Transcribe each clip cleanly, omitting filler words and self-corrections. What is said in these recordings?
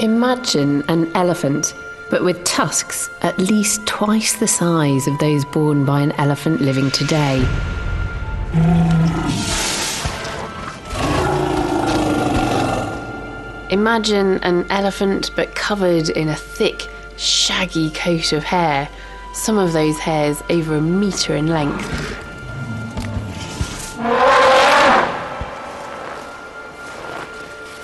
Imagine an elephant, but with tusks at least twice the size of those borne by an elephant living today. Imagine an elephant but covered in a thick, shaggy coat of hair, some of those hairs over 1 metre in length.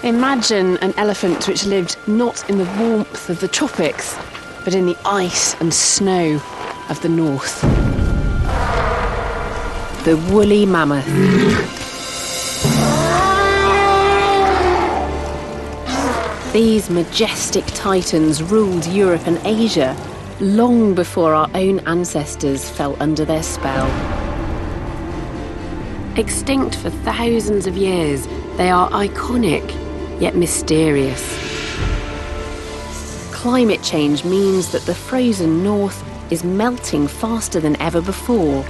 Imagine an elephant which lived not in the warmth of the tropics, but in the ice and snow of the north. The woolly mammoth. These majestic titans ruled Europe and Asia long before our own ancestors fell under their spell. Extinct for thousands of years, they are iconic, yet mysterious. Climate change means that the frozen north is melting faster than ever before.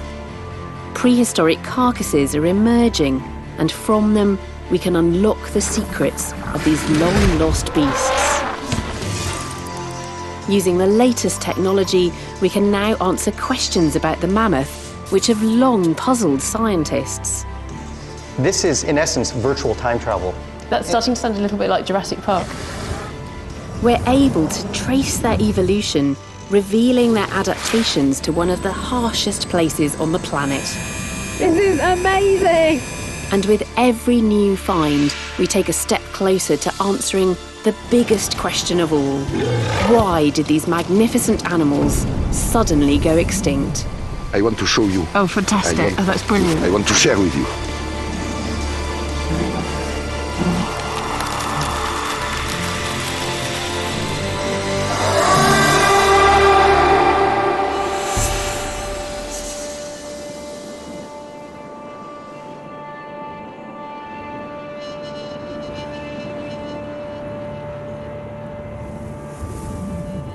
Prehistoric carcasses are emerging, and from them we can unlock the secrets of these long-lost beasts. Using the latest technology, we can now answer questions about the mammoth, which have long puzzled scientists. This is, in essence, virtual time travel. That's starting to sound a little bit like Jurassic Park. We're able to trace their evolution, revealing their adaptations to one of the harshest places on the planet. This is amazing! And with every new find, we take a step closer to answering the biggest question of all. Why did these magnificent animals suddenly go extinct? I want to show you. Oh, fantastic. Oh, that's brilliant. I want to share with you.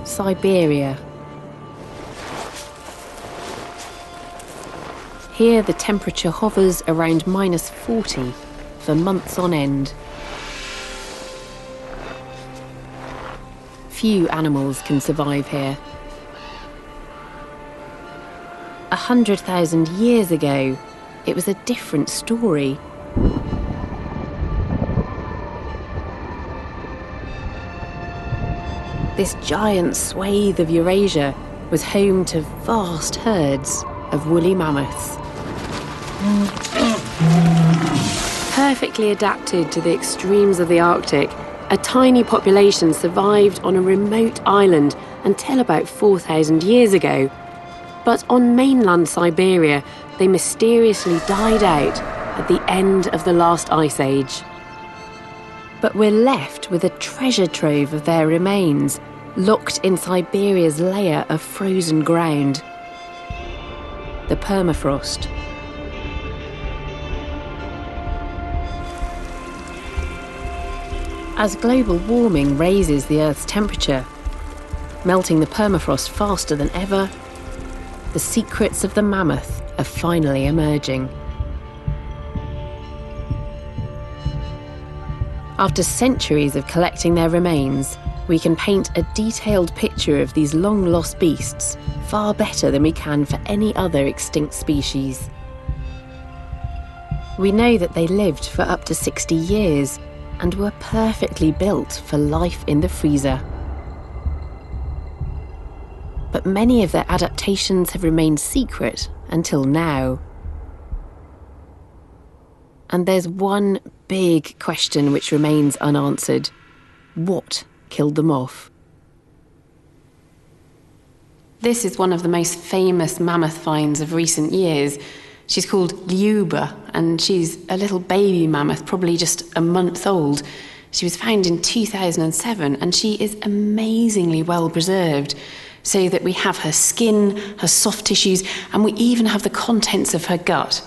Siberia. Here the temperature hovers around -40 for months on end. Few animals can survive here. 100,000 years ago, it was a different story. This giant swathe of Eurasia was home to vast herds of woolly mammoths. Perfectly adapted to the extremes of the Arctic, a tiny population survived on a remote island until about 4,000 years ago. But on mainland Siberia, they mysteriously died out at the end of the last ice age. But we're left with a treasure trove of their remains, locked in Siberia's layer of frozen ground. The permafrost. As global warming raises the Earth's temperature, melting the permafrost faster than ever, the secrets of the mammoth are finally emerging. After centuries of collecting their remains, we can paint a detailed picture of these long-lost beasts far better than we can for any other extinct species. We know that they lived for up to 60 years and were perfectly built for life in the freezer. But many of their adaptations have remained secret until now. And there's one big question which remains unanswered. What killed them off? This is one of the most famous mammoth finds of recent years. She's called Lyuba, and she's a little baby mammoth, probably just a month old. She was found in 2007, and she is amazingly well preserved, so that we have her skin, her soft tissues, and we even have the contents of her gut.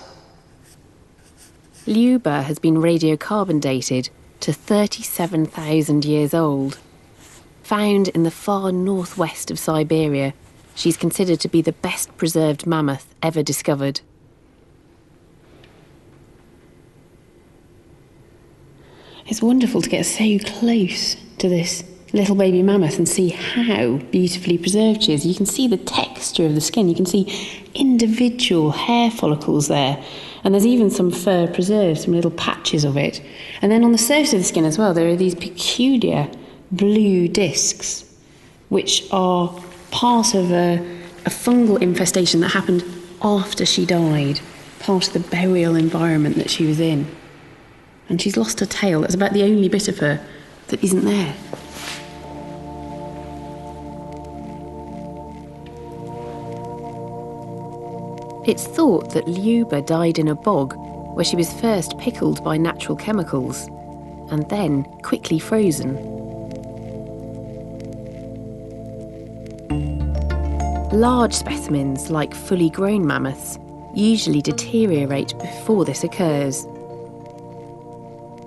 Lyuba has been radiocarbon dated to 37,000 years old. Found in the far northwest of Siberia, she's considered to be the best preserved mammoth ever discovered. It's wonderful to get so close to this little baby mammoth and see how beautifully preserved she is. You can see the texture of the skin. You can see individual hair follicles there. And there's even some fur preserved, some little patches of it. And then on the surface of the skin as well, there are these peculiar blue discs, which are part of a fungal infestation that happened after she died, part of the burial environment that she was in. And she's lost her tail. That's about the only bit of her that isn't there. It's thought that Luba died in a bog where she was first pickled by natural chemicals and then quickly frozen. Large specimens, like fully grown mammoths, usually deteriorate before this occurs.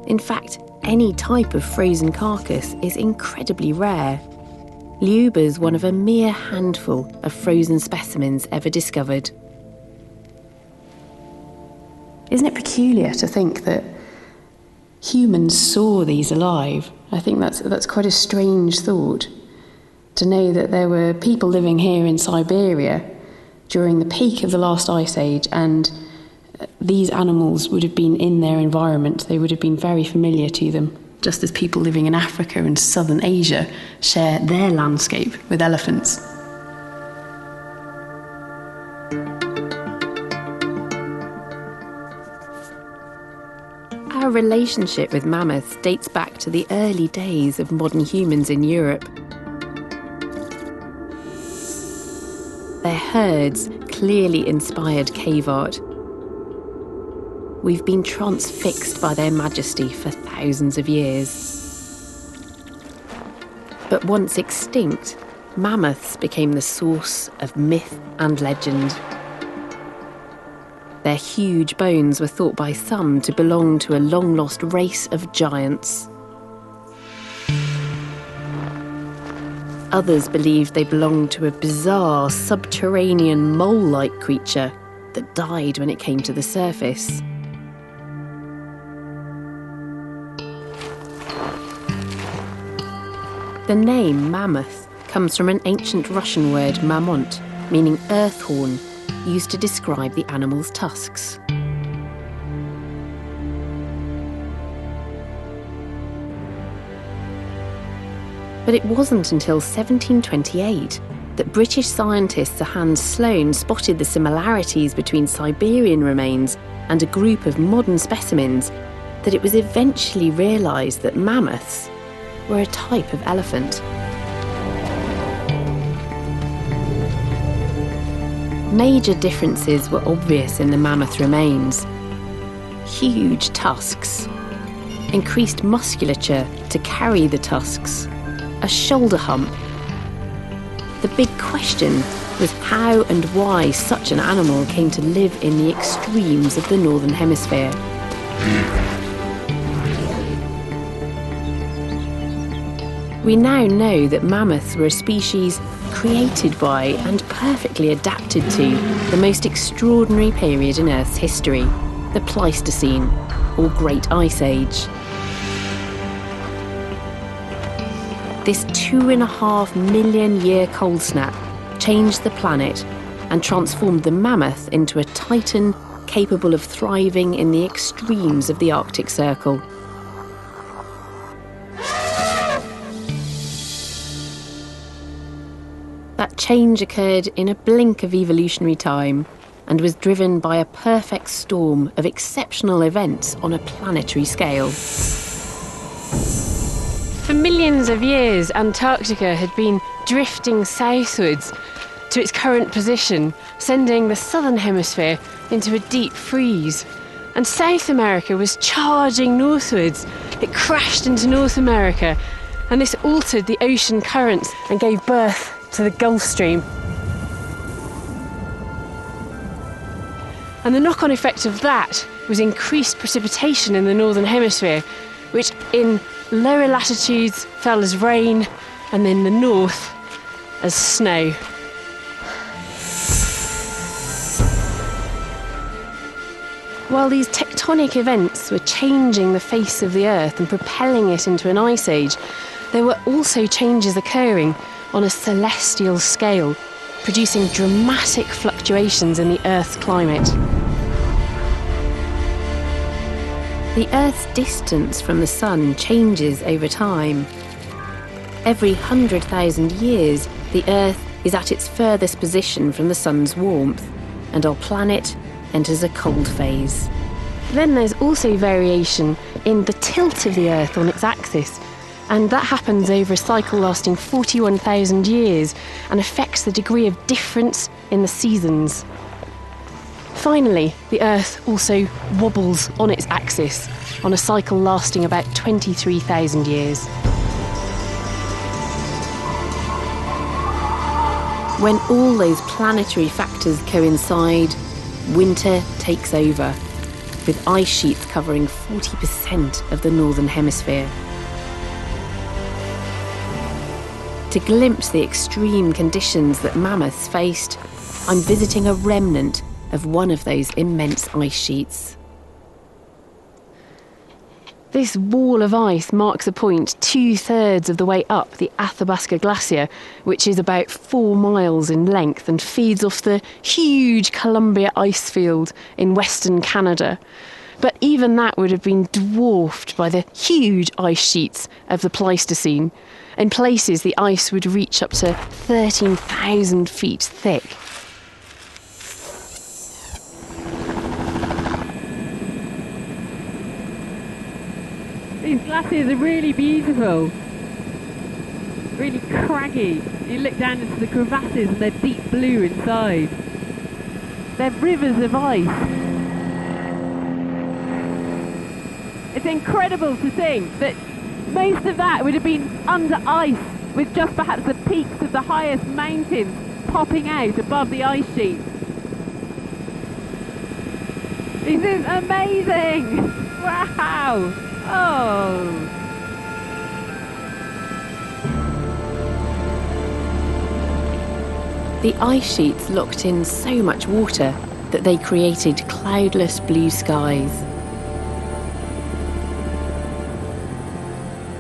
In fact, any type of frozen carcass is incredibly rare. Luba's one of a mere handful of frozen specimens ever discovered. Isn't it peculiar to think that humans saw these alive? I think that's quite a strange thought, to know that there were people living here in Siberia during the peak of the last ice age, and these animals would have been in their environment. They would have been very familiar to them, just as people living in Africa and southern Asia share their landscape with elephants. Our relationship with mammoths dates back to the early days of modern humans in Europe. Their herds clearly inspired cave art. We've been transfixed by their majesty for thousands of years. But once extinct, mammoths became the source of myth and legend. Their huge bones were thought by some to belong to a long-lost race of giants. Others believed they belonged to a bizarre subterranean mole-like creature that died when it came to the surface. The name mammoth comes from an ancient Russian word mamont, meaning earthhorn, used to describe the animal's tusks. But it wasn't until 1728 that British scientist Sir Hans Sloane spotted the similarities between Siberian remains and a group of modern specimens that it was eventually realised that mammoths were a type of elephant. Major differences were obvious in the mammoth remains. Huge tusks, increased musculature to carry the tusks, a shoulder hump. The big question was how and why such an animal came to live in the extremes of the Northern Hemisphere. We now know that mammoths were a species created by and perfectly adapted to the most extraordinary period in Earth's history, the Pleistocene, or Great Ice Age. This 2.5 million year cold snap changed the planet and transformed the mammoth into a titan capable of thriving in the extremes of the Arctic Circle. That change occurred in a blink of evolutionary time and was driven by a perfect storm of exceptional events on a planetary scale. For millions of years, Antarctica had been drifting southwards to its current position, sending the southern hemisphere into a deep freeze. And South America was charging northwards. It crashed into North America, and this altered the ocean currents and gave birth to the Gulf Stream. And the knock-on effect of that was increased precipitation in the northern hemisphere, which in lower latitudes fell as rain, and in the north as snow. While these tectonic events were changing the face of the Earth and propelling it into an ice age, there were also changes occurring on a celestial scale, producing dramatic fluctuations in the Earth's climate. The Earth's distance from the Sun changes over time. Every 100,000 years, the Earth is at its furthest position from the Sun's warmth, and our planet enters a cold phase. Then there's also variation in the tilt of the Earth on its axis, and that happens over a cycle lasting 41,000 years and affects the degree of difference in the seasons. Finally, the Earth also wobbles on its axis on a cycle lasting about 23,000 years. When all those planetary factors coincide, winter takes over, with ice sheets covering 40% of the northern hemisphere. To glimpse the extreme conditions that mammoths faced, I'm visiting a remnant of one of those immense ice sheets. This wall of ice marks a point 2/3 of the way up the Athabasca Glacier, which is about 4 miles in length and feeds off the huge Columbia ice field in Western Canada. But even that would have been dwarfed by the huge ice sheets of the Pleistocene. In places, the ice would reach up to 13,000 feet thick. These glaciers are really beautiful, really craggy. You look down into the crevasses and they're deep blue inside. They're rivers of ice. It's incredible to think that most of that would have been under ice, with just perhaps the peaks of the highest mountains popping out above the ice sheet. This is amazing! Wow! Oh! The ice sheets locked in so much water that they created cloudless blue skies.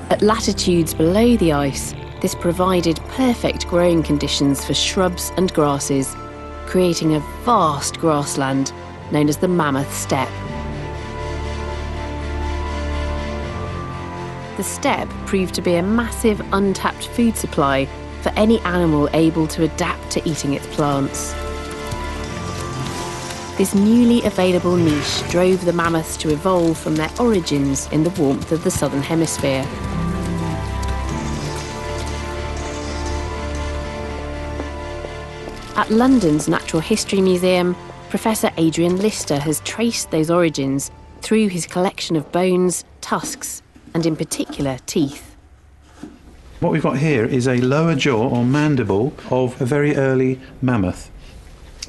At latitudes below the ice, this provided perfect growing conditions for shrubs and grasses, creating a vast grassland known as the Mammoth Steppe. The steppe proved to be a massive untapped food supply for any animal able to adapt to eating its plants. This newly available niche drove the mammoths to evolve from their origins in the warmth of the southern hemisphere. At London's Natural History Museum, Professor Adrian Lister has traced those origins through his collection of bones, tusks, and in particular, teeth. What we've got here is a lower jaw or mandible of a very early mammoth.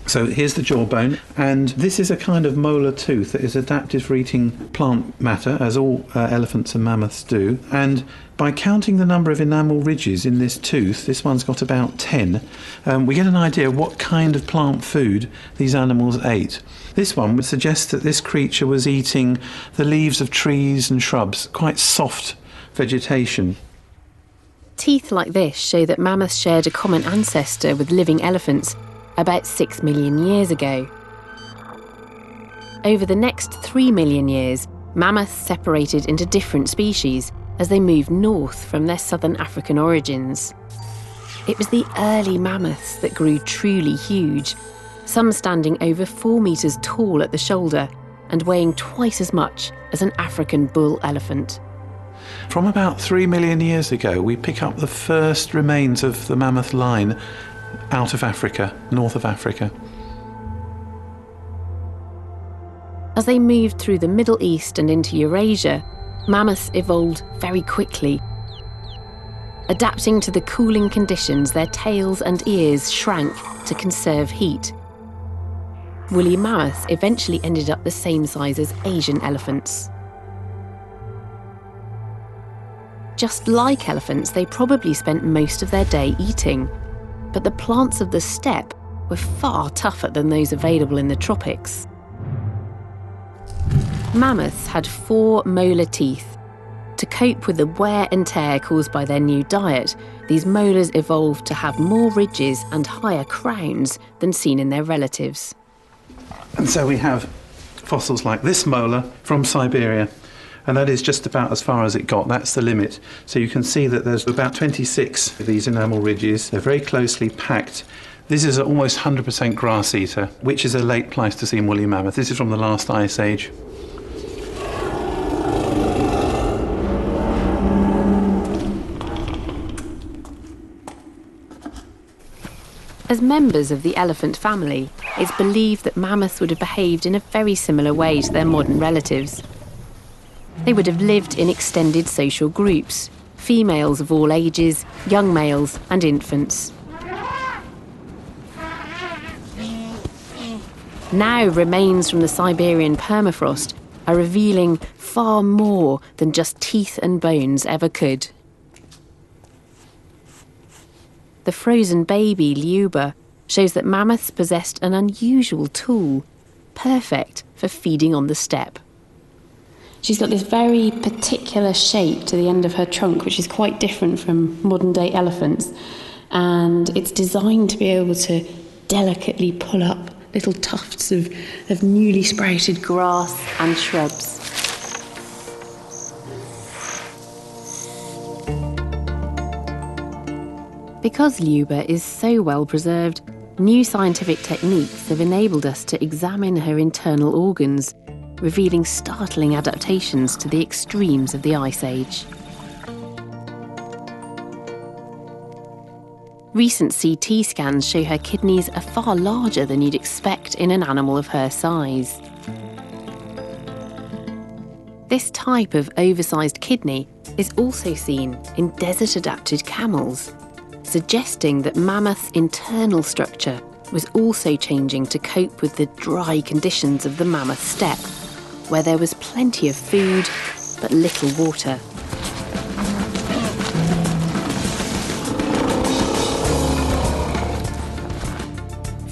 So here's the jawbone, and this is a kind of molar tooth that is adapted for eating plant matter, as all elephants and mammoths do. And by counting the number of enamel ridges in this tooth, this one's got about 10, we get an idea of what kind of plant food these animals ate. This one would suggest that this creature was eating the leaves of trees and shrubs, quite soft vegetation. Teeth like this show that mammoths shared a common ancestor with living elephants about 6 million years ago. Over the next 3 million years, mammoths separated into different species as they moved north from their southern African origins. It was the early mammoths that grew truly huge, some standing over 4 meters tall at the shoulder and weighing twice as much as an African bull elephant. From about 3 million years ago, we pick up the first remains of the mammoth line out of Africa, north of Africa. As they moved through the Middle East and into Eurasia, mammoths evolved very quickly. Adapting to the cooling conditions, their tails and ears shrank to conserve heat. Woolly mammoths eventually ended up the same size as Asian elephants. Just like elephants, they probably spent most of their day eating, but the plants of the steppe were far tougher than those available in the tropics. Mammoths had 4 molar teeth To cope with the wear and tear caused by their new diet, these molars evolved to have more ridges and higher crowns than seen in their relatives. And so we have fossils like this molar from Siberia, and that is just about as far as it got. That's the limit. So you can see that there's about 26 of these enamel ridges. They're very closely packed. This is an almost 100% grass eater, which is a late Pleistocene woolly mammoth. This is from the last ice age. As members of the elephant family, it's believed that mammoths would have behaved in a very similar way to their modern relatives. They would have lived in extended social groups, females of all ages, young males and infants. Now remains from the Siberian permafrost are revealing far more than just teeth and bones ever could. The frozen baby, Lyuba, shows that mammoths possessed an unusual tool, perfect for feeding on the steppe. She's got this very particular shape to the end of her trunk, which is quite different from modern-day elephants. And it's designed to be able to delicately pull up little tufts of newly sprouted grass and shrubs. Because Lyuba is so well preserved, new scientific techniques have enabled us to examine her internal organs, revealing startling adaptations to the extremes of the Ice Age. Recent CT scans show her kidneys are far larger than you'd expect in an animal of her size. This type of oversized kidney is also seen in desert-adapted camels, suggesting that mammoth's internal structure was also changing to cope with the dry conditions of the mammoth steppe, where there was plenty of food but little water.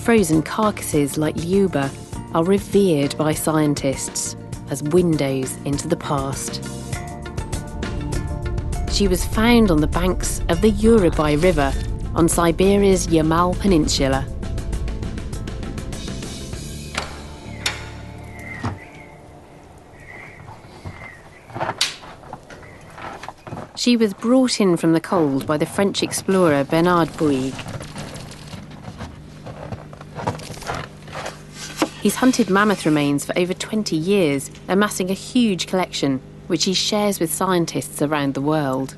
Frozen carcasses like Lyuba are revered by scientists as windows into the past. She was found on the banks of the Urabai River on Siberia's Yamal Peninsula. She was brought in from the cold by the French explorer Bernard Bouygues. He's hunted mammoth remains for over 20 years, amassing a huge collection, which he shares with scientists around the world.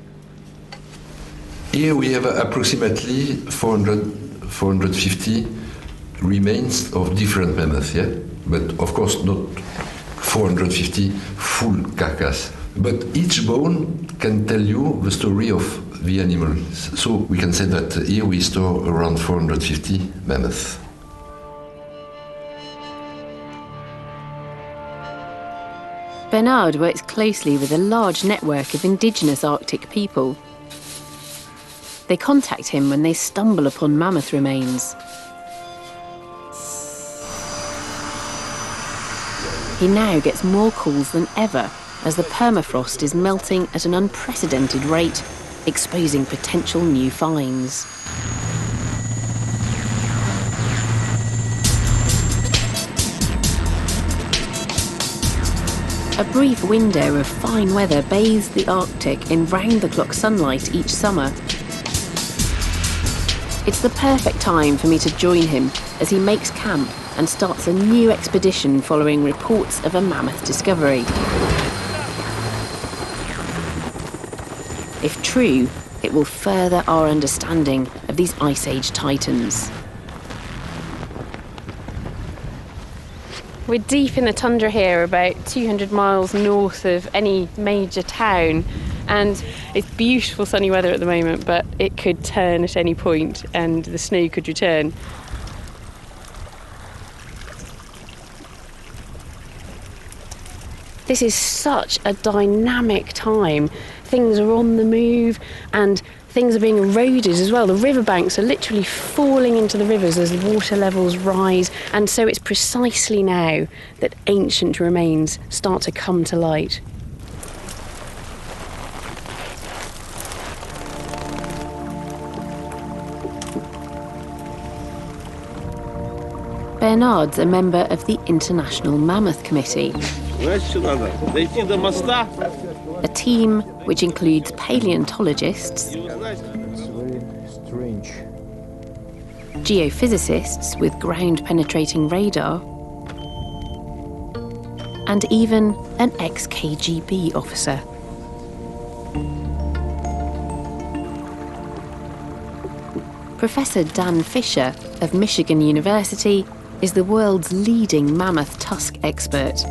Here we have approximately 450 remains of different mammoths, yeah? But of course not 450 full carcass. But each bone can tell you the story of the animal. So we can say that here we store around 450 mammoths. Bernard works closely with a large network of indigenous Arctic people. They contact him when they stumble upon mammoth remains. He now gets more calls than ever as the permafrost is melting at an unprecedented rate, exposing potential new finds. A brief window of fine weather bathes the Arctic in round-the-clock sunlight each summer. It's the perfect time for me to join him as he makes camp and starts a new expedition following reports of a mammoth discovery. If true, it will further our understanding of these Ice Age titans. We're deep in the tundra here, about 200 miles north of any major town, and it's beautiful sunny weather at the moment, but it could turn at any point and the snow could return. This is such a dynamic time. Things are on the move and things are being eroded as well. The riverbanks are literally falling into the rivers as the water levels rise, and so it's precisely now that ancient remains start to come to light. Bernard's a member of the International Mammoth Committee, a team which includes paleontologists, geophysicists with ground-penetrating radar, and even an ex-KGB officer. Professor Dan Fisher of Michigan University is the world's leading mammoth tusk expert.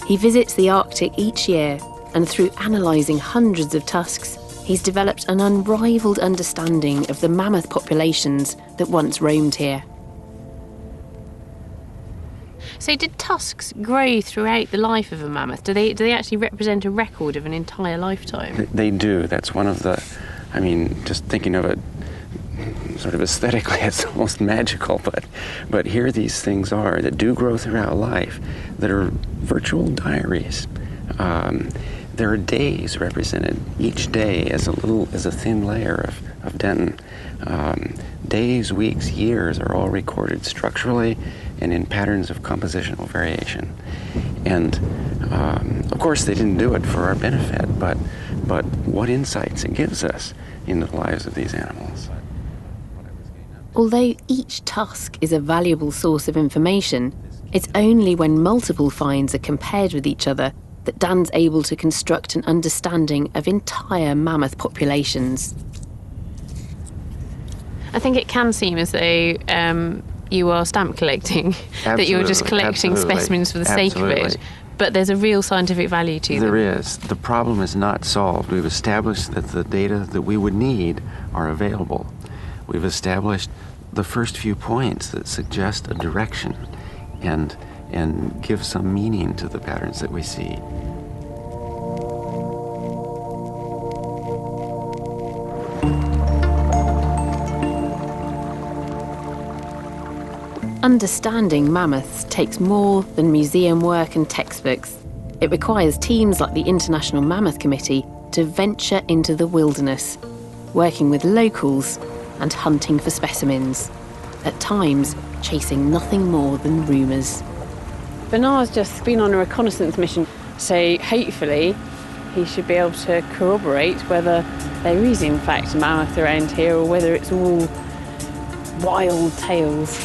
He visits the Arctic each year, and through analysing hundreds of tusks, he's developed an unrivaled understanding of the mammoth populations that once roamed here. So did tusks grow throughout the life of a mammoth? Do they actually represent a record of an entire lifetime? They do. That's one of the, I mean, just thinking of it sort of aesthetically, it's almost magical, but here these things are that do grow throughout life, that are virtual diaries. There are days represented, each day as a thin layer of dentin. Days, weeks, years are all recorded structurally and in patterns of compositional variation. And of course they didn't do it for our benefit, but what insights it gives us into the lives of these animals. Although each tusk is a valuable source of information, it's only when multiple finds are compared with each other that Dan's able to construct an understanding of entire mammoth populations. I think it can seem as though you are stamp collecting, that you're just collecting specimens for the sake of it. But there's a real scientific value to them. There is. The problem is not solved. We've established that the data that we would need are available. We've established the first few points that suggest a direction and give some meaning to the patterns that we see. Understanding mammoths takes more than museum work and textbooks. It requires teams like the International Mammoth Committee to venture into the wilderness, working with locals and hunting for specimens, at times chasing nothing more than rumours. Bernard's just been on a reconnaissance mission, so hopefully he should be able to corroborate whether there is in fact a mammoth around here or whether it's all wild tales.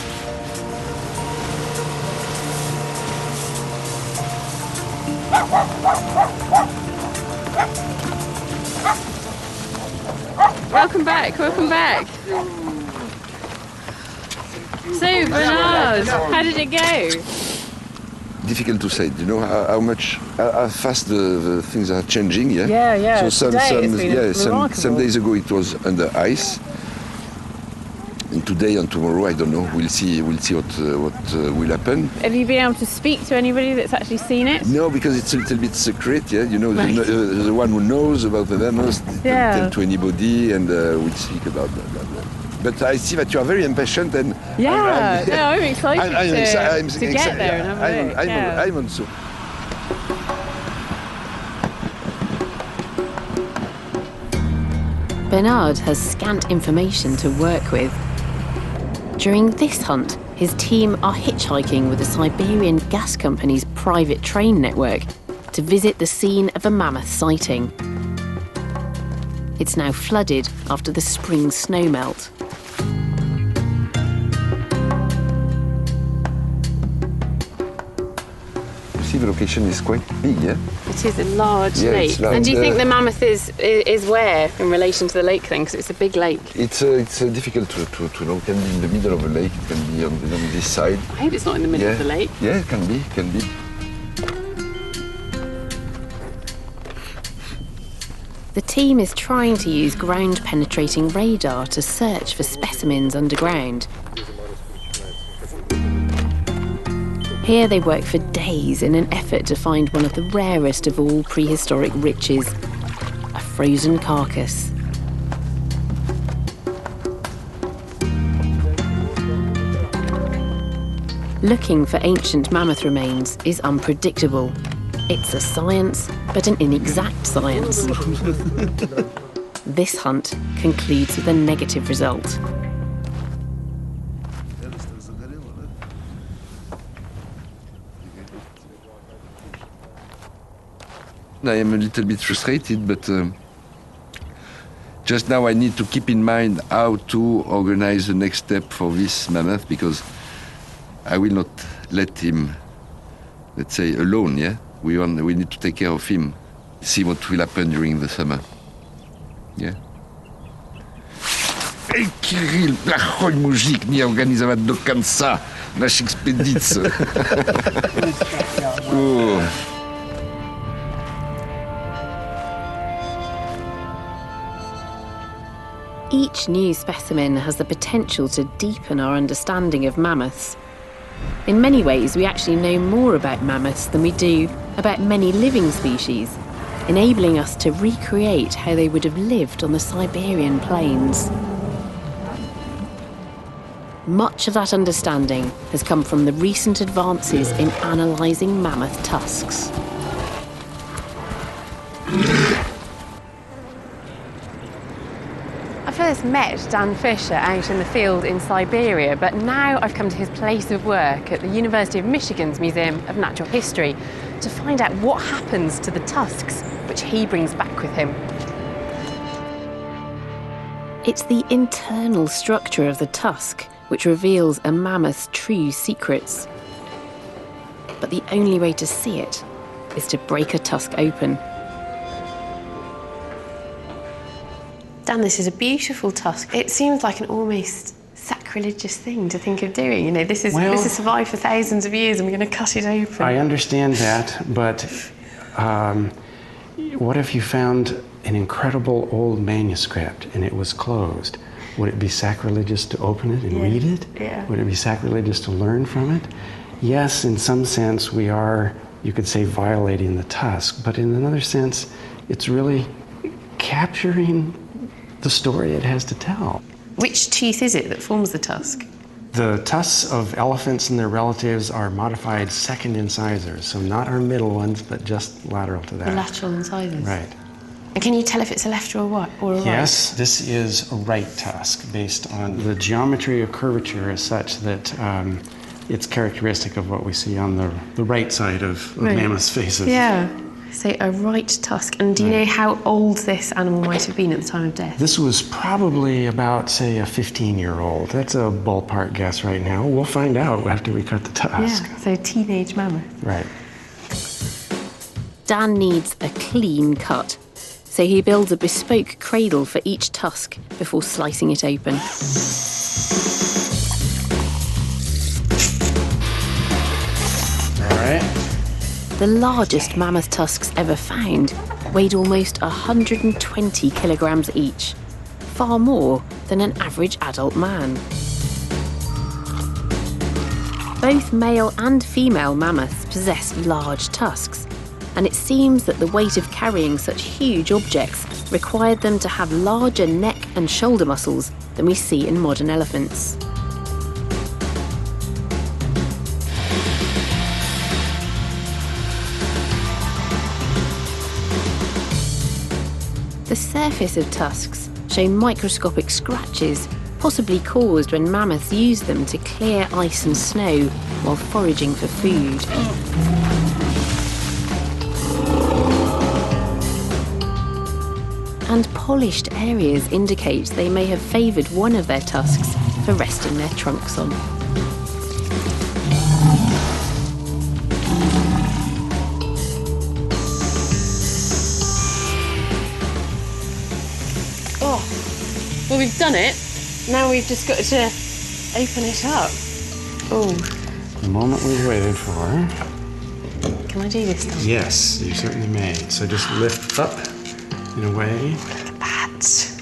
Welcome back, welcome back. So, Bernard, how did it go? Difficult to say. You know how fast the things are changing. Yeah. Yeah. So some days ago it was under ice, and today and tomorrow I don't know. We'll see what will happen. Have you been able to speak to anybody that's actually seen it? No, because it's a little bit secret. Yeah, you know, right. the one who knows about the mammoth don't tell to anybody, and we'll speak about that. But I see that you are very impatient, and I'm excited to get there and have a look. I'm also. Bernard has scant information to work with. During this hunt, his team are hitchhiking with the Siberian Gas Company's private train network to visit the scene of a mammoth sighting. It's now flooded after the spring snowmelt. The location is quite big, yeah? It is a large lake. And do you think the mammoth is where in relation to the lake then? Because it's a big lake. It's difficult to know. It can be in the middle of a lake, it can be on this side. I hope it's not in the middle of the lake. Yeah, it can be. The team is trying to use ground-penetrating radar to search for specimens underground. Here they work for days in an effort to find one of the rarest of all prehistoric riches, a frozen carcass. Looking for ancient mammoth remains is unpredictable. It's a science, but an inexact science. This hunt concludes with a negative result. I am a little bit frustrated, but just now I need to keep in mind how to organize the next step for this mammoth, because I will not let him, let's say, alone, yeah? We need to take care of him, see what will happen during the summer. Yeah? Ej, Kirill, plachoj mužík, neorganizovat do konca naš expedic. Each new specimen has the potential to deepen our understanding of mammoths. In many ways, we actually know more about mammoths than we do about many living species, enabling us to recreate how they would have lived on the Siberian plains. Much of that understanding has come from the recent advances in analysing mammoth tusks. I first met Dan Fisher out in the field in Siberia, but now I've come to his place of work at the University of Michigan's Museum of Natural History to find out what happens to the tusks which he brings back with him. It's the internal structure of the tusk which reveals a mammoth's true secrets. But the only way to see it is to break a tusk open. Dan, this is a beautiful tusk. It seems like an almost sacrilegious thing to think of doing. You know, this has survived for thousands of years and we're going to cut it open. I understand that, but what if you found an incredible old manuscript and it was closed? Would it be sacrilegious to open it and read it? Yeah. Would it be sacrilegious to learn from it? Yes, in some sense we are, you could say, violating the tusk, but in another sense, it's really capturing the story it has to tell. Which tooth is it that forms the tusk? The tusks of elephants and their relatives are modified second incisors, so not our middle ones, but just lateral to that. The lateral incisors? Right. And can you tell if it's a left or a right? Yes, this is a right tusk based on the geometry of curvature is such that it's characteristic of what we see on the right side of mammoths' faces. Yeah. So a right tusk. And do you know how old this animal might have been at the time of death? This was probably about, say, a 15-year-old. That's a ballpark guess right now. We'll find out after we cut the tusk. Yeah, so teenage mammoth. Right. Dan needs a clean cut, so he builds a bespoke cradle for each tusk before slicing it open. All right. The largest mammoth tusks ever found weighed almost 120 kilograms each, far more than an average adult man. Both male and female mammoths possess large tusks, and it seems that the weight of carrying such huge objects required them to have larger neck and shoulder muscles than we see in modern elephants. The surface of tusks show microscopic scratches, possibly caused when mammoths used them to clear ice and snow while foraging for food. And polished areas indicate they may have favoured one of their tusks for resting their trunks on. Well, we've done it. Now we've just got to open it up. Oh. The moment we've waited for. Can I do this, Tom? Yes, you certainly may. So just lift up in a way. Look at that.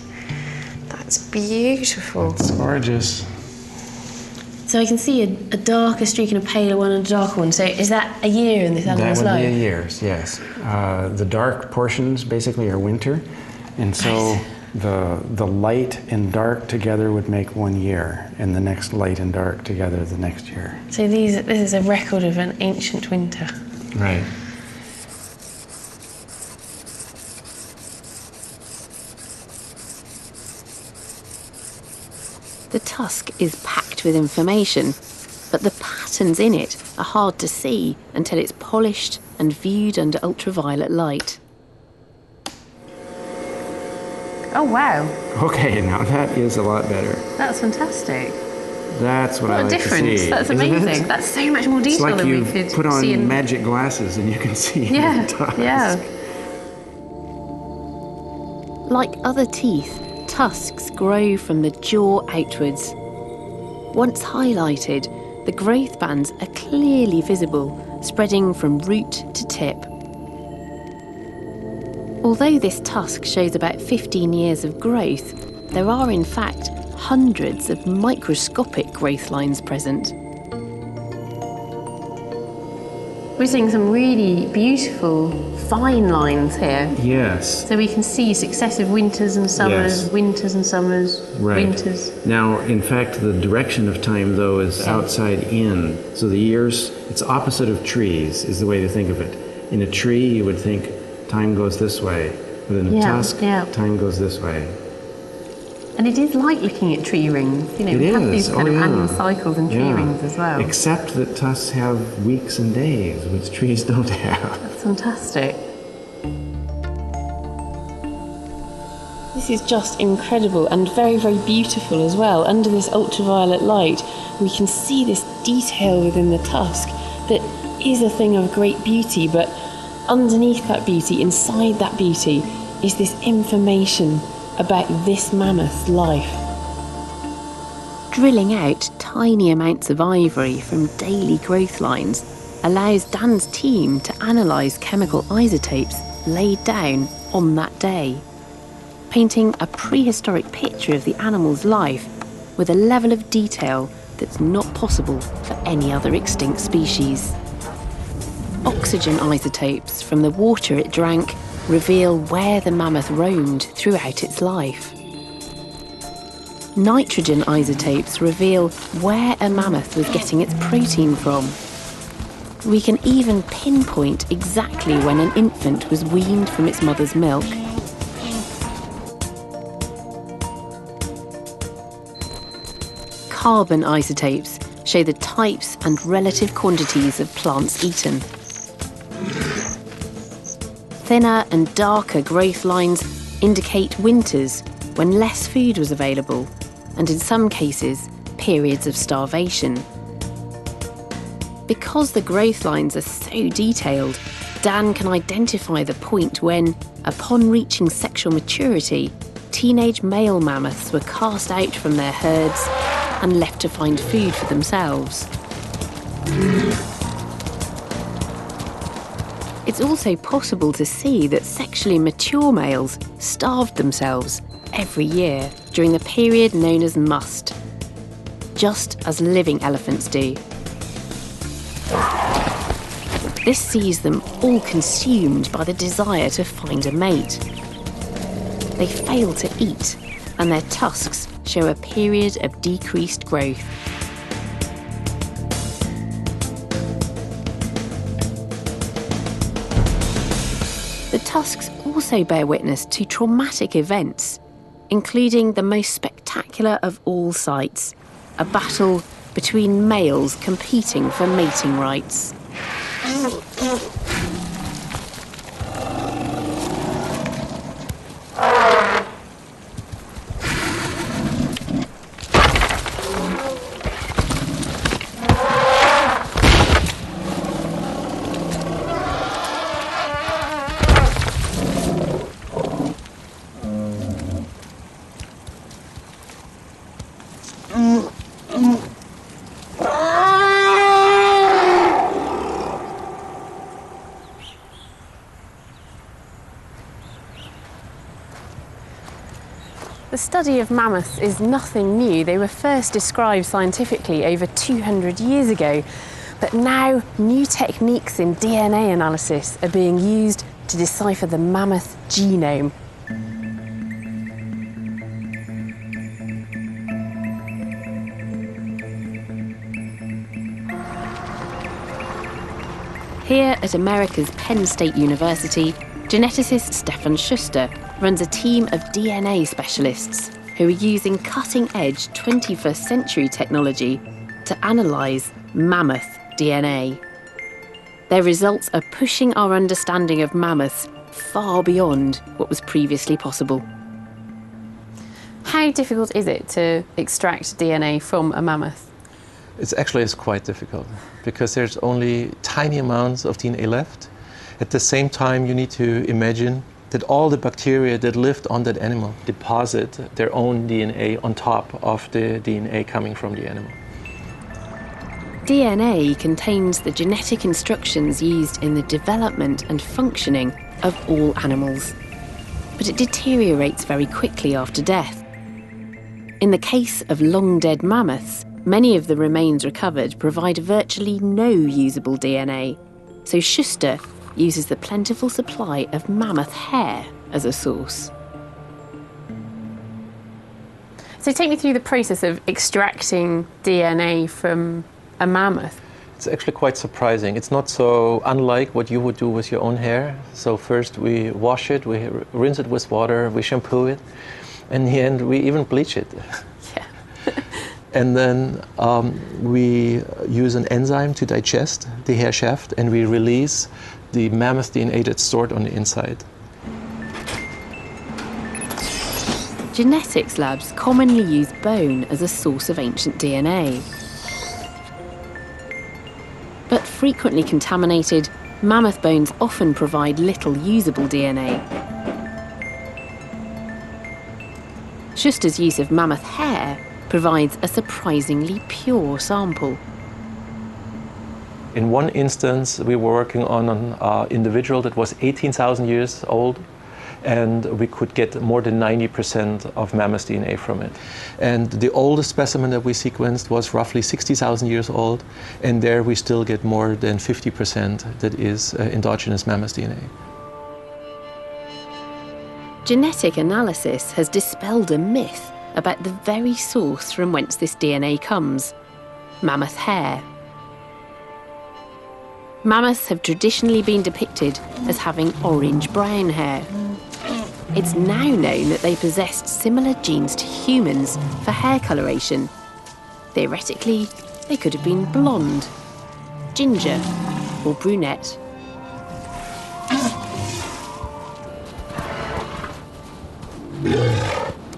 That's beautiful. It's gorgeous. So I can see a darker streak and a paler one and a darker one. So is that a year in this animal's life? That would be a year's, yes. The dark portions basically are winter. And so the light and dark together would make 1 year, and the next light and dark together the next year. So this is a record of an ancient winter. Right. The tusk is packed with information, but the patterns in it are hard to see until it's polished and viewed under ultraviolet light. Oh, wow. Okay, now that is a lot better. That's fantastic. That's what I like to see. What a difference. That's Isn't amazing. it? That's so much more detail It's like than you we could put on see in... magic glasses and you can see the tusk. Yeah. Like other teeth, tusks grow from the jaw outwards. Once highlighted, the growth bands are clearly visible, spreading from root to tip. Although this tusk shows about 15 years of growth, there are in fact hundreds of microscopic growth lines present. We're seeing some really beautiful fine lines here. Yes. So we can see successive winters and summers, Yes. winters and summers, Right. winters. Now, in fact, the direction of time, though, is outside in. So the years, it's opposite of trees, is the way to think of it. In a tree, you would think time goes this way, but in a tusk, time goes this way. And it is like looking at tree rings. You know, It we have is. these kind of yeah. annual cycles and tree Yeah. rings as well. Except that tusks have weeks and days, which trees don't have. That's fantastic. This is just incredible and very, very beautiful as well. Under this ultraviolet light, we can see this detail within the tusk that is a thing of great beauty, but underneath that beauty, inside that beauty, is this information about this mammoth's life. Drilling out tiny amounts of ivory from daily growth lines allows Dan's team to analyse chemical isotopes laid down on that day, painting a prehistoric picture of the animal's life with a level of detail that's not possible for any other extinct species. Oxygen isotopes from the water it drank reveal where the mammoth roamed throughout its life. Nitrogen isotopes reveal where a mammoth was getting its protein from. We can even pinpoint exactly when an infant was weaned from its mother's milk. Carbon isotopes show the types and relative quantities of plants eaten. Thinner and darker growth lines indicate winters when less food was available, and in some cases, periods of starvation. Because the growth lines are so detailed, Dan can identify the point when, upon reaching sexual maturity, teenage male mammoths were cast out from their herds and left to find food for themselves. It's also possible to see that sexually mature males starved themselves every year during the period known as must, just as living elephants do. This sees them all consumed by the desire to find a mate. They fail to eat, and their tusks show a period of decreased growth. The tusks also bear witness to traumatic events, including the most spectacular of all sights, a battle between males competing for mating rights. The study of mammoths is nothing new. They were first described scientifically over 200 years ago, but now new techniques in DNA analysis are being used to decipher the mammoth genome. Here at America's Penn State University, geneticist Stefan Schuster runs a team of DNA specialists who are using cutting-edge 21st century technology to analyse mammoth DNA. Their results are pushing our understanding of mammoths far beyond what was previously possible. How difficult is it to extract DNA from a mammoth? It's quite difficult because there's only tiny amounts of DNA left. At the same time, you need to imagine that all the bacteria that lived on that animal deposit their own DNA on top of the DNA coming from the animal. DNA contains the genetic instructions used in the development and functioning of all animals, but it deteriorates very quickly after death. In the case of long-dead mammoths, many of the remains recovered provide virtually no usable DNA, so Schuster uses the plentiful supply of mammoth hair as a source. So take me through the process of extracting DNA from a mammoth. It's actually quite surprising. It's not so unlike what you would do with your own hair. So first we wash it, we rinse it with water, we shampoo it, and in the end we even bleach it. Yeah. And then we use an enzyme to digest the hair shaft, and we release the mammoth DNA that's stored on the inside. Genetics labs commonly use bone as a source of ancient DNA. But frequently contaminated, mammoth bones often provide little usable DNA. Schuster's use of mammoth hair provides a surprisingly pure sample. In one instance, we were working on an individual that was 18,000 years old, and we could get more than 90% of mammoth DNA from it. And the oldest specimen that we sequenced was roughly 60,000 years old, and there we still get more than 50% that is endogenous mammoth DNA. Genetic analysis has dispelled a myth about the very source from whence this DNA comes: mammoth hair. Mammoths have traditionally been depicted as having orange-brown hair. It's now known that they possessed similar genes to humans for hair coloration. Theoretically, they could have been blonde, ginger, or brunette.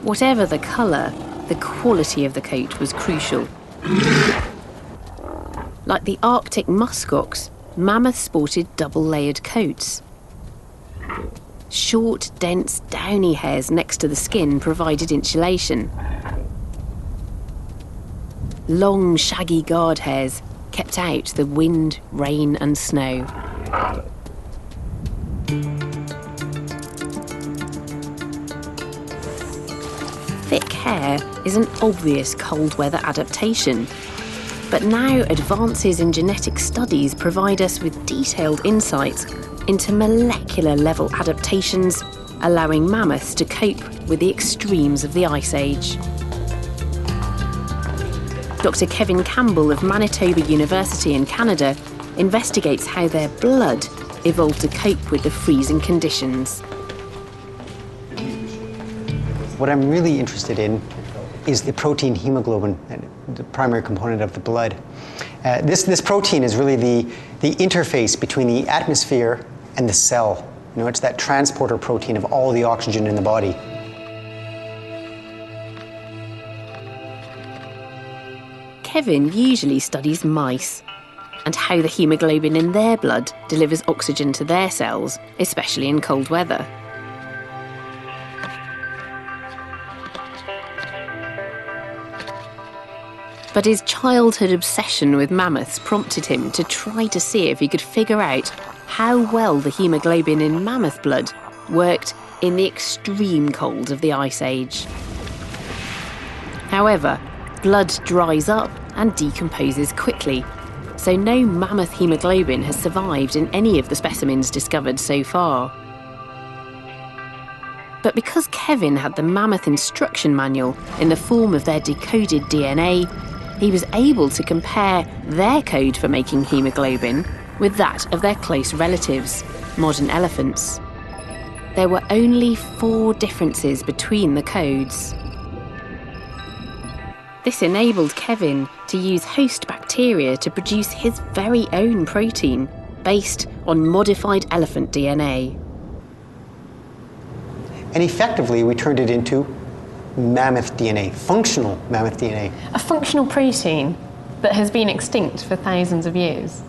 Whatever the colour, the quality of the coat was crucial. Like the Arctic muskox, mammoths sported double-layered coats. Short, dense, downy hairs next to the skin provided insulation. Long, shaggy guard hairs kept out the wind, rain and snow. Thick hair is an obvious cold weather adaptation. But now advances in genetic studies provide us with detailed insights into molecular level adaptations, allowing mammoths to cope with the extremes of the Ice Age. Dr. Kevin Campbell of Manitoba University in Canada investigates how their blood evolved to cope with the freezing conditions. What I'm really interested in is the protein hemoglobin, the primary component of the blood. This protein is really the interface between the atmosphere and the cell. You know, it's that transporter protein of all the oxygen in the body. Kevin usually studies mice and how the hemoglobin in their blood delivers oxygen to their cells, especially in cold weather. But his childhood obsession with mammoths prompted him to try to see if he could figure out how well the hemoglobin in mammoth blood worked in the extreme cold of the Ice Age. However, blood dries up and decomposes quickly, so no mammoth hemoglobin has survived in any of the specimens discovered so far. But because Kevin had the mammoth instruction manual in the form of their decoded DNA, he was able to compare their code for making hemoglobin with that of their close relatives, modern elephants. There were only 4 differences between the codes. This enabled Kevin to use host bacteria to produce his very own protein based on modified elephant DNA. And effectively, we turned it into mammoth DNA, functional mammoth DNA. A functional protein that has been extinct for thousands of years.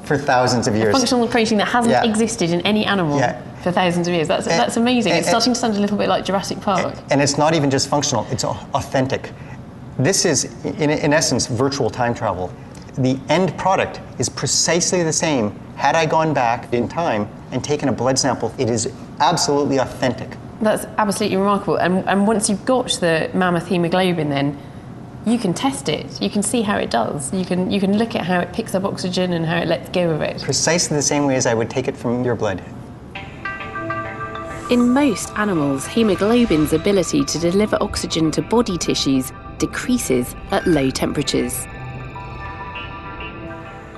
For thousands of years. A functional protein that hasn't existed in any animal for thousands of years. That's amazing. It's starting to sound a little bit like Jurassic Park. And it's not even just functional, it's authentic. This is, in essence, virtual time travel. The end product is precisely the same. Had I gone back in time and taken a blood sample, it is absolutely authentic. That's absolutely remarkable. And once you've got the mammoth hemoglobin, then you can test it. You can see how it does. You can look at how it picks up oxygen and how it lets go of it. Precisely the same way as I would take it from your blood. In most animals, hemoglobin's ability to deliver oxygen to body tissues decreases at low temperatures.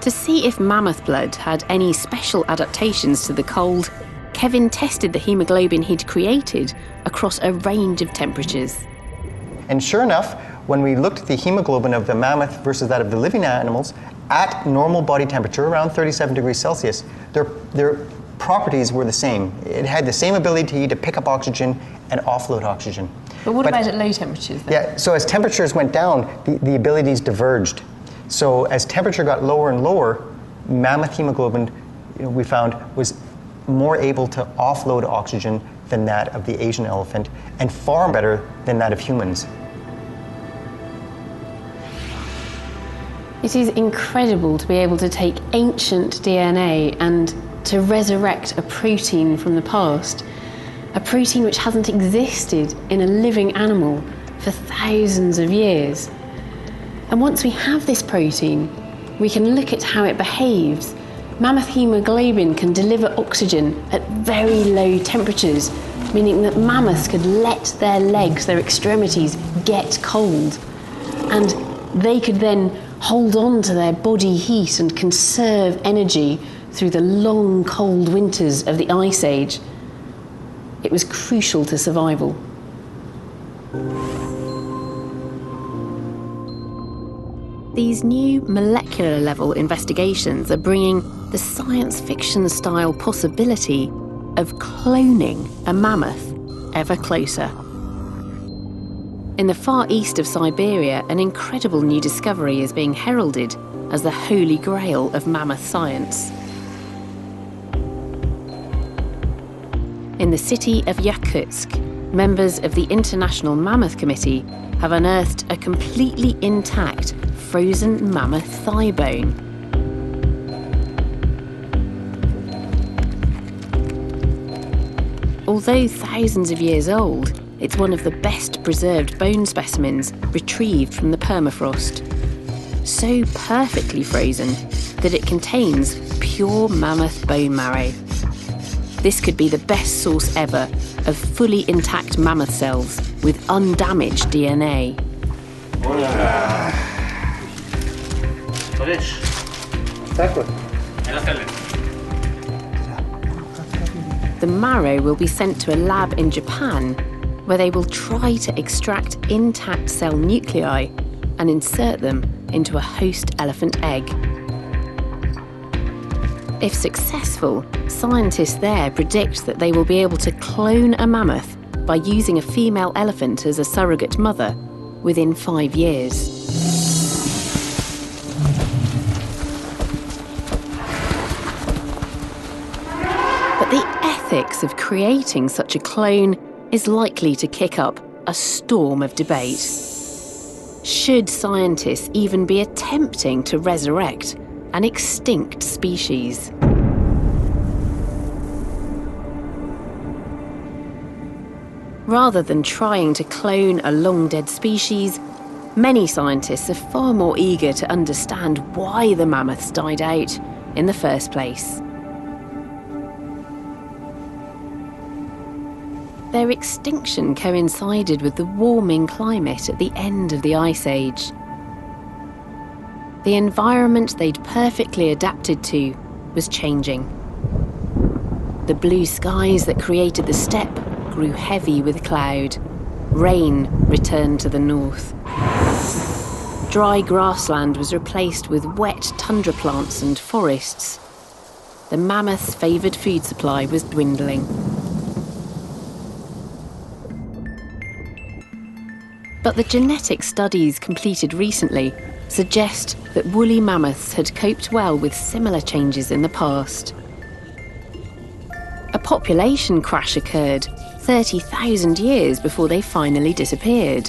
To see if mammoth blood had any special adaptations to the cold, Kevin tested the hemoglobin he'd created across a range of temperatures. And sure enough, when we looked at the hemoglobin of the mammoth versus that of the living animals, at normal body temperature, around 37 degrees Celsius, their properties were the same. It had the same ability to pick up oxygen and offload oxygen. But what about at low temperatures then? Yeah, so as temperatures went down, the abilities diverged. So as temperature got lower and lower, mammoth hemoglobin, we found, was more able to offload oxygen than that of the Asian elephant, and far better than that of humans. It is incredible to be able to take ancient DNA and to resurrect a protein from the past, a protein which hasn't existed in a living animal for thousands of years. And once we have this protein, we can look at how it behaves. Mammoth hemoglobin can deliver oxygen at very low temperatures, meaning that mammoths could let their legs, their extremities, get cold. And they could then hold on to their body heat and conserve energy through the long, cold winters of the Ice Age. It was crucial to survival. These new molecular level investigations are bringing the science fiction style possibility of cloning a mammoth ever closer. In the far east of Siberia, an incredible new discovery is being heralded as the holy grail of mammoth science. In the city of Yakutsk, members of the International Mammoth Committee have unearthed a completely intact frozen mammoth thigh bone. Although thousands of years old, it's one of the best preserved bone specimens retrieved from the permafrost. So perfectly frozen that it contains pure mammoth bone marrow. This could be the best source ever of fully intact mammoth cells with undamaged DNA. The marrow will be sent to a lab in Japan where they will try to extract intact cell nuclei and insert them into a host elephant egg. If successful, scientists there predict that they will be able to clone a mammoth by using a female elephant as a surrogate mother within 5 years. But the ethics of creating such a clone is likely to kick up a storm of debate. Should scientists even be attempting to resurrect an extinct species? Rather than trying to clone a long-dead species, many scientists are far more eager to understand why the mammoths died out in the first place. Their extinction coincided with the warming climate at the end of the Ice Age. The environment they'd perfectly adapted to was changing. The blue skies that created the steppe grew heavy with cloud. Rain returned to the north. Dry grassland was replaced with wet tundra plants and forests. The mammoth's favoured food supply was dwindling. But the genetic studies completed recently suggest that woolly mammoths had coped well with similar changes in the past. A population crash occurred 30,000 years before they finally disappeared.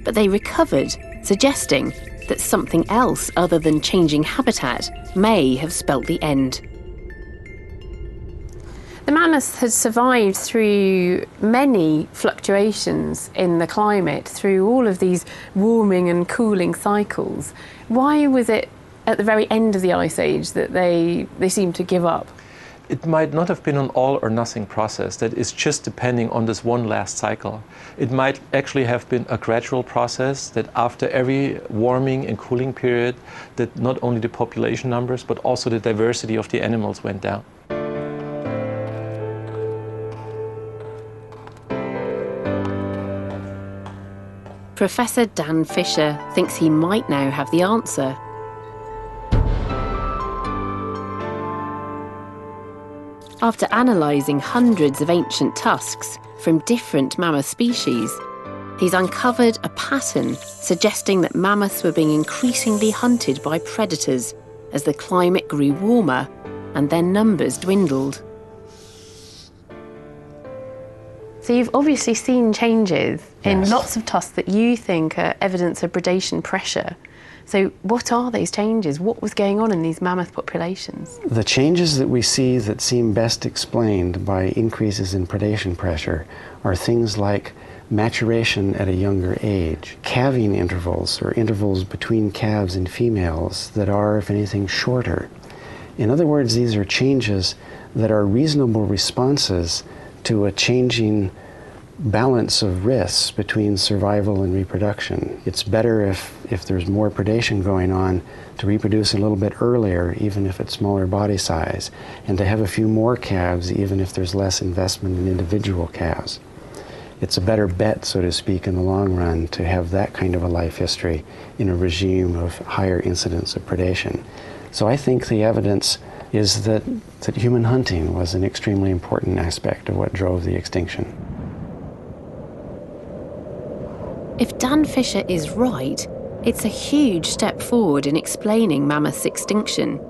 But they recovered, suggesting that something else other than changing habitat may have spelt the end. The mammoths had survived through many fluctuations in the climate, through all of these warming and cooling cycles. Why was it at the very end of the Ice Age that they seemed to give up? It might not have been an all or nothing process that is just depending on this one last cycle. It might actually have been a gradual process that after every warming and cooling period, that not only the population numbers but also the diversity of the animals went down. Professor Dan Fisher thinks he might now have the answer. After analysing hundreds of ancient tusks from different mammoth species, he's uncovered a pattern suggesting that mammoths were being increasingly hunted by predators as the climate grew warmer and their numbers dwindled. So you've obviously seen changes in Yes. lots of tusks that you think are evidence of predation pressure. So what are those changes? What was going on in these mammoth populations? The changes that we see that seem best explained by increases in predation pressure are things like maturation at a younger age, calving intervals or intervals between calves and females that are, if anything, shorter. In other words, these are changes that are reasonable responses to a changing balance of risks between survival and reproduction. It's better if there's more predation going on to reproduce a little bit earlier, even if it's smaller body size, and to have a few more calves, even if there's less investment in individual calves. It's a better bet, so to speak, in the long run to have that kind of a life history in a regime of higher incidence of predation. So I think the evidence is that human hunting was an extremely important aspect of what drove the extinction. If Dan Fisher is right, it's a huge step forward in explaining mammoths' extinction.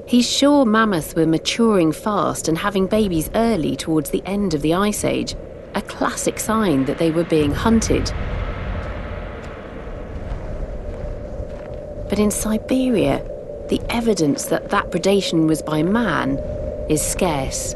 He's sure mammoths were maturing fast and having babies early towards the end of the Ice Age, a classic sign that they were being hunted. But in Siberia, the evidence that that predation was by man is scarce.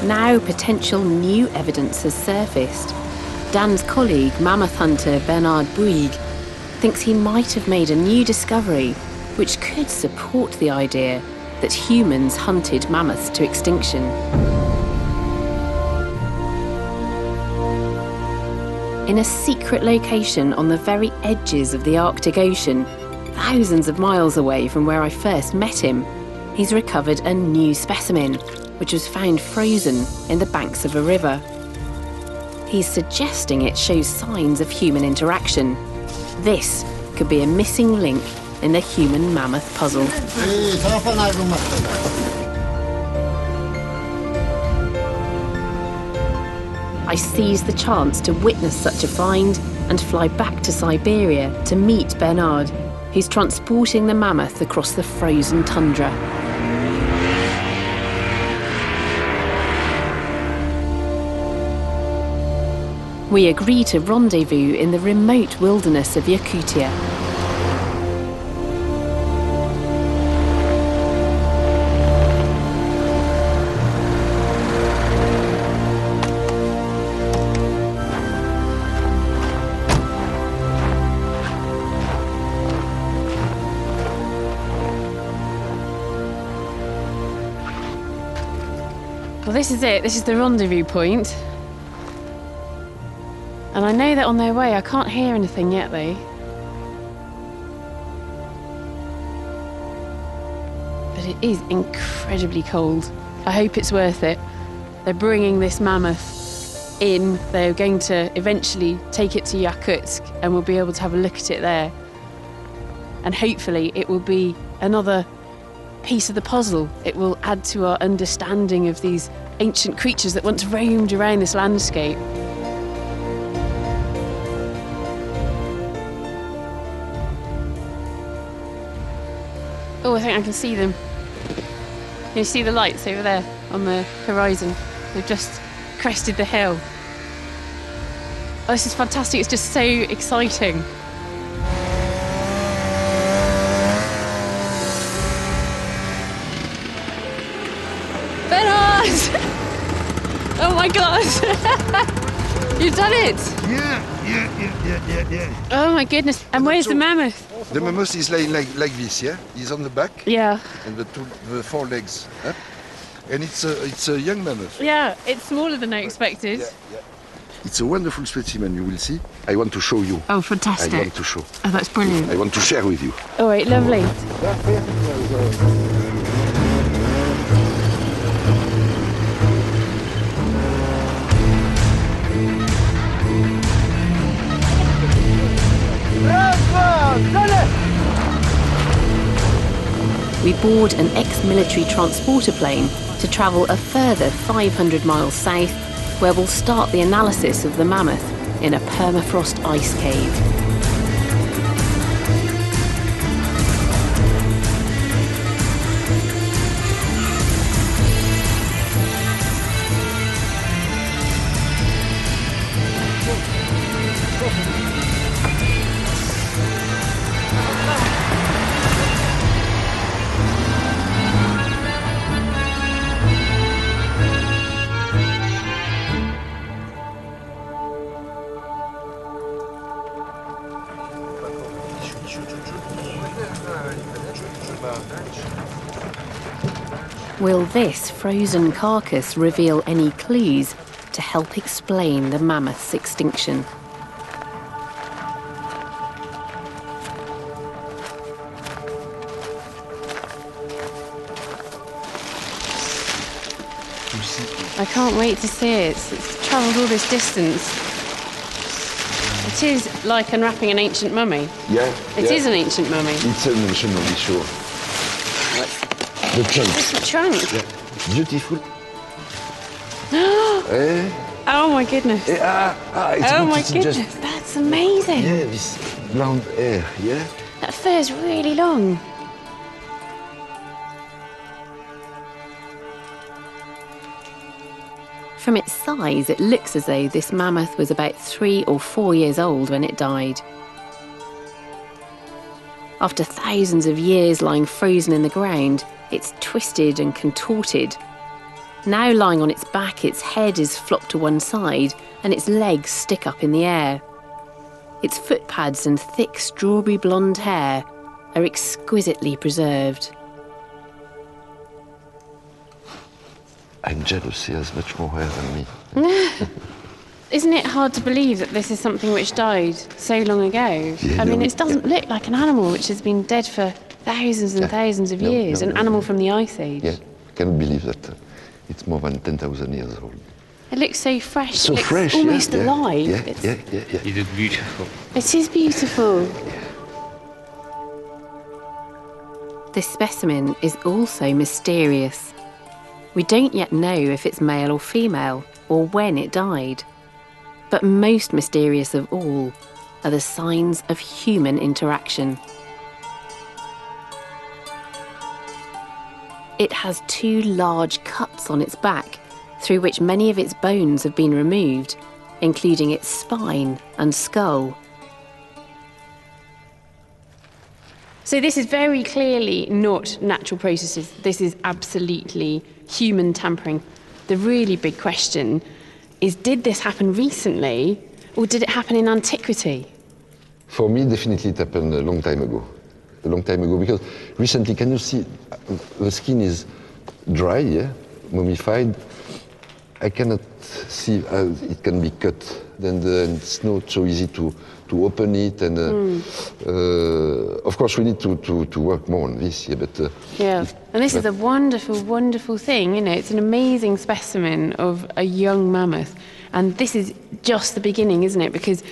Now potential new evidence has surfaced. Dan's colleague, mammoth hunter Bernard Bouygues, thinks he might have made a new discovery which could support the idea that humans hunted mammoths to extinction. In a secret location on the very edges of the Arctic Ocean, thousands of miles away from where I first met him, he's recovered a new specimen, which was found frozen in the banks of a river. He's suggesting it shows signs of human interaction. This could be a missing link in the human-mammoth puzzle. I seized the chance to witness such a find and fly back to Siberia to meet Bernard, who's transporting the mammoth across the frozen tundra. We agree to rendezvous in the remote wilderness of Yakutia. Well, this is it. This is the rendezvous point. And I know they're on their way. I can't hear anything yet, though. But it is incredibly cold. I hope it's worth it. They're bringing this mammoth in. They're going to eventually take it to Yakutsk and we'll be able to have a look at it there. And hopefully it will be another piece of the puzzle. It will add to our understanding of these ancient creatures that once roamed around this landscape. Oh, I think I can see them. Can you see the lights over there on the horizon? They've just crested the hill. Oh, this is fantastic. It's just so exciting. Bernard! Oh my God! You've done it! Yeah. Oh my goodness. And where's the mammoth? The mammoth is lying like this, yeah? He's on the back. Yeah. And the four legs up. And it's a young mammoth. Yeah, it's smaller than I expected. Yeah. It's a wonderful specimen, you will see. I want to show you. Oh, fantastic. I want to show. Oh, that's brilliant. I want to share with you. All right, lovely. We board an ex-military transporter plane to travel a further 500 miles south, where we'll start the analysis of the mammoth in a permafrost ice cave. Will this frozen carcass reveal any clues to help explain the mammoth's extinction? I can't wait to see it. It's travelled all this distance. It is like unwrapping an ancient mummy. Yeah. It is an ancient mummy. It's an ancient mummy, sure. The trunk. It's the trunk. Yeah. Beautiful. Oh my goodness. It's Oh my goodness, that's amazing. Yeah, this blonde hair, yeah? That fur's really long. From its size, it looks as though this mammoth was about 3 or 4 years old when it died. After thousands of years lying frozen in the ground, it's twisted and contorted. Now lying on its back, its head is flopped to one side and its legs stick up in the air. Its foot pads and thick strawberry blonde hair are exquisitely preserved. I'm jealous, he has much more hair than me. Isn't it hard to believe that this is something which died so long ago? I mean, it doesn't look like an animal which has been dead for thousands and thousands of years, an animal from the Ice Age. Yeah, cannot believe that it's more than 10,000 years old. It looks so fresh. So it looks fresh, almost alive. Yeah. It is beautiful. It is beautiful. This specimen is also mysterious. We don't yet know if it's male or female, or when it died. But most mysterious of all are the signs of human interaction. It has 2 large cuts on its back, through which many of its bones have been removed, including its spine and skull. So this is very clearly not natural processes. This is absolutely human tampering. The really big question is, did this happen recently or did it happen in antiquity? For me, definitely it happened a long time ago. A long time ago, because recently, can you see, the skin is dry, yeah, mummified, I cannot see how it can be cut. And it's not so easy to open it. And of course, we need to work more on this. Yeah, but and this is a wonderful, wonderful thing. You know, it's an amazing specimen of a young mammoth, and this is just the beginning, isn't it? Because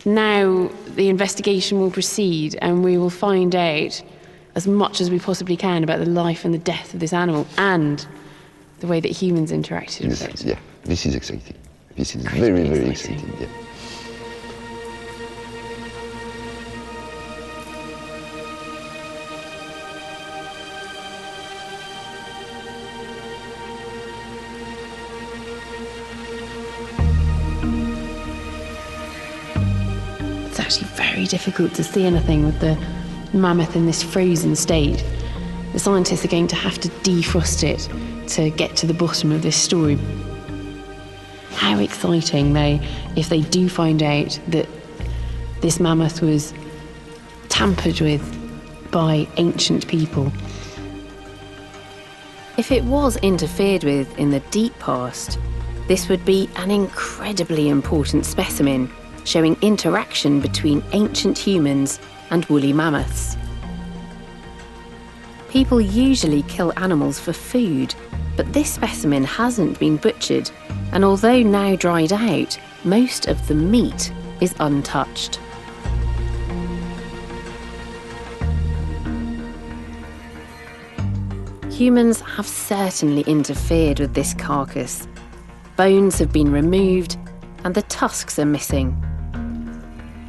now the investigation will proceed, and we will find out as much as we possibly can about the life and the death of this animal and the way that humans interacted with it. Yeah, this is exciting. This is very, very exciting. Yeah. It's actually very difficult to see anything with the mammoth in this frozen state. The scientists are going to have to defrost it to get to the bottom of this story. How exciting, though, if they do find out that this mammoth was tampered with by ancient people. If it was interfered with in the deep past, this would be an incredibly important specimen showing interaction between ancient humans and woolly mammoths. People usually kill animals for food, but this specimen hasn't been butchered, and although now dried out, most of the meat is untouched. Humans have certainly interfered with this carcass. Bones have been removed, and the tusks are missing.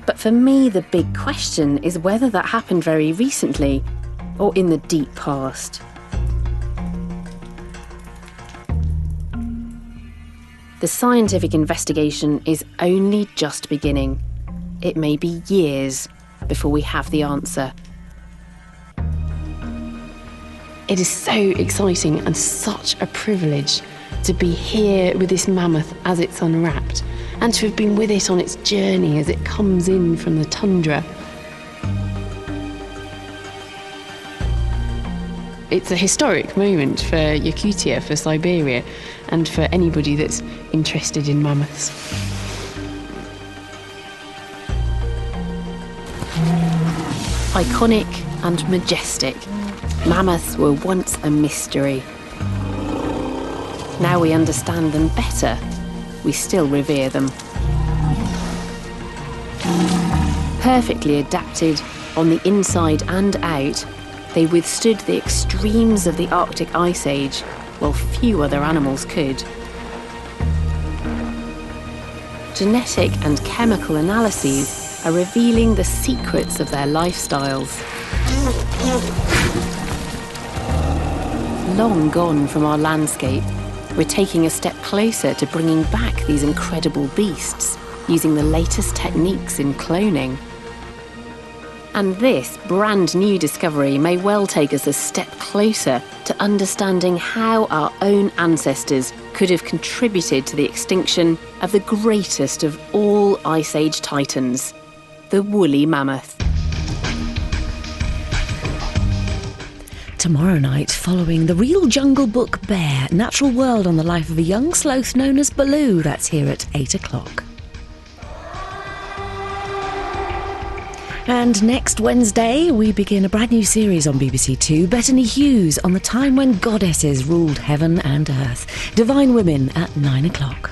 But for me, the big question is whether that happened very recently or in the deep past. The scientific investigation is only just beginning. It may be years before we have the answer. It is so exciting and such a privilege to be here with this mammoth as it's unwrapped, and to have been with it on its journey as it comes in from the tundra. It's a historic moment for Yakutia, for Siberia, and for anybody that's interested in mammoths. Iconic and majestic, mammoths were once a mystery. Now we understand them better, we still revere them. Perfectly adapted on the inside and out, they withstood the extremes of the Arctic Ice Age, while few other animals could. Genetic and chemical analyses are revealing the secrets of their lifestyles. Long gone from our landscape, we're taking a step closer to bringing back these incredible beasts, using the latest techniques in cloning. And this brand new discovery may well take us a step closer to understanding how our own ancestors could have contributed to the extinction of the greatest of all Ice Age titans, the woolly mammoth. Tomorrow night, following the Real Jungle Book Bear, Natural World on the life of a young sloth known as Baloo. That's here at 8 o'clock. And next Wednesday, we begin a brand new series on BBC Two, Bettany Hughes, on the time when goddesses ruled heaven and earth. Divine Women at 9 o'clock.